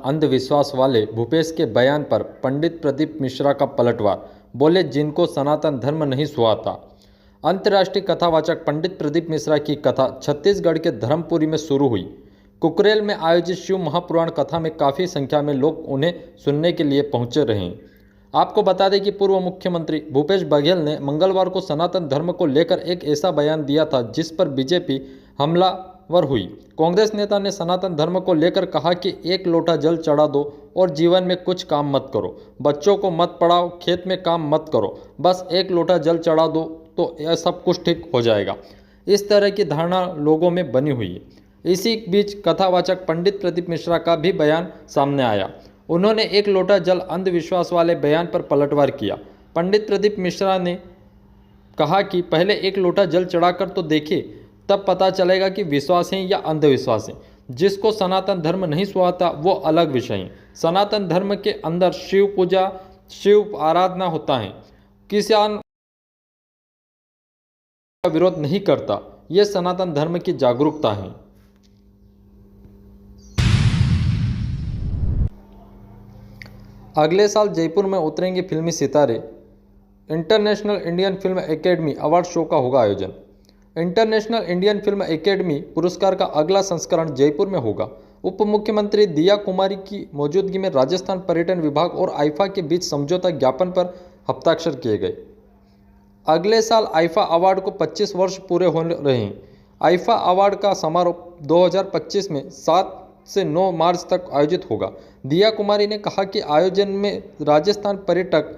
अंधविश्वास वाले भूपेश के बयान पर पंडित प्रदीप मिश्रा का पलटवार, बोले जिनको सनातन धर्म नहीं सुहाता। अंतर्राष्ट्रीय कथावाचक पंडित प्रदीप मिश्रा की कथा छत्तीसगढ़ के धर्मपुरी में शुरू हुई। कुकरेल में आयोजित शिव महापुराण कथा में काफ़ी संख्या में लोग उन्हें सुनने के लिए पहुंचे रहे। आपको बता दें कि पूर्व मुख्यमंत्री भूपेश बघेल ने मंगलवार को सनातन धर्म को लेकर एक ऐसा बयान दिया था जिस पर बीजेपी हमलावर हुई। कांग्रेस नेता ने सनातन धर्म को लेकर कहा कि एक लोटा जल चढ़ा दो और जीवन में कुछ काम मत करो, बच्चों को मत पढ़ाओ, खेत में काम मत करो, बस एक लोटा जल चढ़ा दो तो यह सब कुछ ठीक हो जाएगा। इस तरह की धारणा लोगों में बनी हुई है। इसी बीच कथावाचक पंडित प्रदीप मिश्रा का भी बयान सामने आया। उन्होंने एक लोटा जल अंधविश्वास वाले बयान पर पलटवार किया। पंडित प्रदीप मिश्रा ने कहा कि पहले एक लोटा जल चढ़ाकर तो देखिए, तब पता चलेगा कि विश्वास है या अंधविश्वास है। जिसको सनातन धर्म नहीं सुहाता वो अलग विषय है। सनातन धर्म के अंदर शिव पूजा, शिव आराधना होता है। किसान का विरोध नहीं करता। ये सनातन धर्म की जागरूकता है। अगले साल जयपुर में उतरेंगे फिल्मी सितारे। International Indian film academy award show का होगा आयोजन। इंटरनेशनल इंडियन फिल्म एकेडमी पुरस्कार का अगला संस्करण जयपुर में होगा। उप मुख्यमंत्री दिया कुमारी की मौजूदगी में राजस्थान पर्यटन विभाग और आईफा के बीच समझौता ज्ञापन पर हस्ताक्षर किए गए। अगले साल आईफा अवार्ड को 25 वर्ष पूरे हो रहे हैं। आईफा अवार्ड का समारोह 2025 में 7 से 9 मार्च तक आयोजित होगा। दिया कुमारी ने कहा कि आयोजन में राजस्थान पर्यटक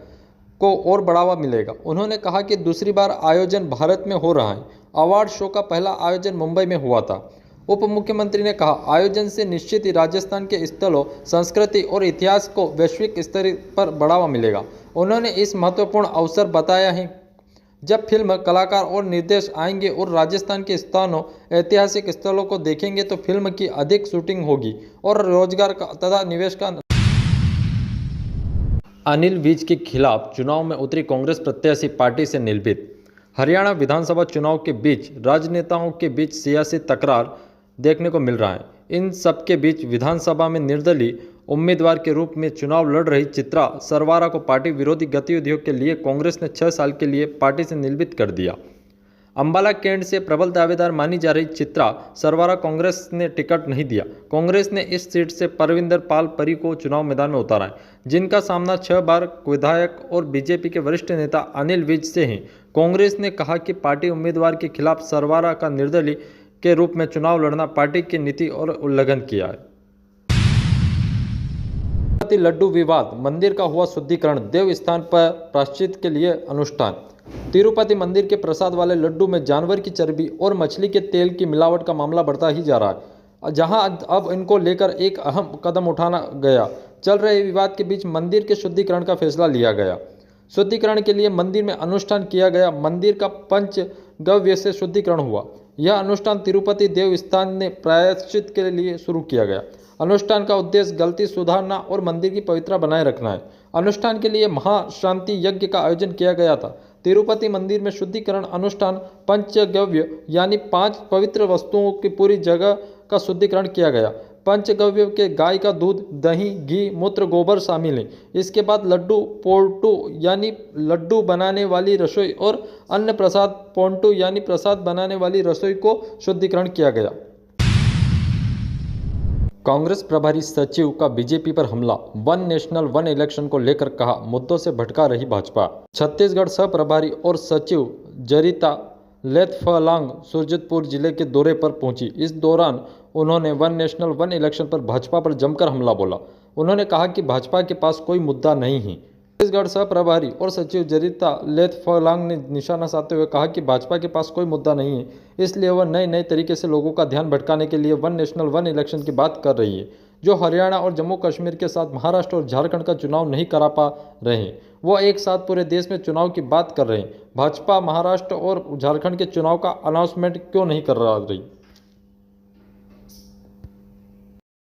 को और बढ़ावा मिलेगा। उन्होंने कहा कि दूसरी बार आयोजन भारत में हो रहा है। अवार्ड शो का पहला आयोजन मुंबई में हुआ था। उप मुख्यमंत्री ने कहा, आयोजन से निश्चित ही राजस्थान के स्थलों, संस्कृति और इतिहास को वैश्विक स्तर पर बढ़ावा मिलेगा। उन्होंने इस महत्वपूर्ण अवसर बताया है जब फिल्म कलाकार और निर्देशक आएंगे और राजस्थान के स्थानों, ऐतिहासिक स्थलों को देखेंगे तो फिल्म की अधिक शूटिंग होगी और रोजगार का तथा निवेश का। अनिल विज के खिलाफ चुनाव में उतरी कांग्रेस प्रत्याशी पार्टी से निलंबित। हरियाणा विधानसभा चुनाव के बीच राजनेताओं के बीच सियासी तकरार देखने को मिल रहा है। इन सबके बीच विधानसभा में निर्दलीय उम्मीदवार के रूप में चुनाव लड़ रही चित्रा सरवारा को पार्टी विरोधी गतिविधियों के लिए कांग्रेस ने 6 साल के लिए पार्टी से निलंबित कर दिया। अंबाला कैंट से प्रबल दावेदार मानी जा रही चित्रा सरवारा कांग्रेस ने टिकट नहीं दिया। कांग्रेस ने इस सीट से परविंदर पाल परी को चुनाव मैदान में उतारा है, जिनका सामना 6 बार विधायक और बीजेपी के वरिष्ठ नेता अनिल विज से है। कांग्रेस ने कहा कि पार्टी उम्मीदवार के खिलाफ सरवारा का निर्दलीय के रूप में चुनाव लड़ना पार्टी की नीति और उल्लंघन किया है। लड्डू विवाद, मंदिर का हुआ शुद्धिकरण, देव स्थान पर प्रायश्चित के लिए अनुष्ठान। तिरुपति मंदिर के प्रसाद वाले लड्डू में जानवर की चर्बी और मछली के तेल की मिलावट का मामला बढ़ता ही जा रहा है, जहां अब इनको लेकर एक अहम कदम उठाना गया। चल रहे विवाद के बीच मंदिर के शुद्धिकरण का फैसला लिया गया। शुद्धिकरण के लिए मंदिर में अनुष्ठान किया गया। मंदिर का पंचगव्य से शुद्धिकरण हुआ। यह अनुष्ठान तिरुपति देवस्थान ने प्रायश्चित के लिए शुरू किया गया। अनुष्ठान का उद्देश्य गलती सुधारना और मंदिर की पवित्रता बनाए रखना है। अनुष्ठान के लिए महाशांति यज्ञ का आयोजन किया गया था। तिरुपति मंदिर में शुद्धिकरण अनुष्ठान पंचगव्य यानी 5 पवित्र वस्तुओं की पूरी जगह का शुद्धिकरण किया गया। पंचगव्य के गाय का दूध, दही, घी, मूत्र, गोबर शामिल है। इसके बाद लड्डू पोर्टू यानी लड्डू बनाने वाली रसोई और अन्न प्रसाद पोंटू यानी प्रसाद बनाने वाली रसोई को शुद्धिकरण किया गया। कांग्रेस प्रभारी सचिव का बीजेपी पर हमला। वन नेशनल वन इलेक्शन को लेकर कहा, मुद्दों से भटका रही भाजपा। छत्तीसगढ़ सह प्रभारी और सचिव जरिता लेथफलांग सुरजपुर जिले के दौरे पर पहुंची। इस दौरान उन्होंने वन नेशनल वन इलेक्शन पर भाजपा पर जमकर हमला बोला। उन्होंने कहा कि भाजपा के पास कोई मुद्दा नहीं है। छत्तीसगढ़ सह प्रभारी और सचिव जरिता लेथफलांग ने निशाना साधते हुए कहा कि भाजपा के पास कोई मुद्दा नहीं है, इसलिए वह नए तरीके से लोगों का ध्यान भटकाने के लिए वन नेशनल वन इलेक्शन की बात कर रही है, जो हरियाणा और जम्मू कश्मीर के साथ महाराष्ट्र और झारखंड का चुनाव नहीं करा पा रहे हैं। वो एक साथ पूरे देश में चुनाव की बात कर रहे हैं। भाजपा महाराष्ट्र और झारखंड के चुनाव का अनाउंसमेंट क्यों नहीं कर रही?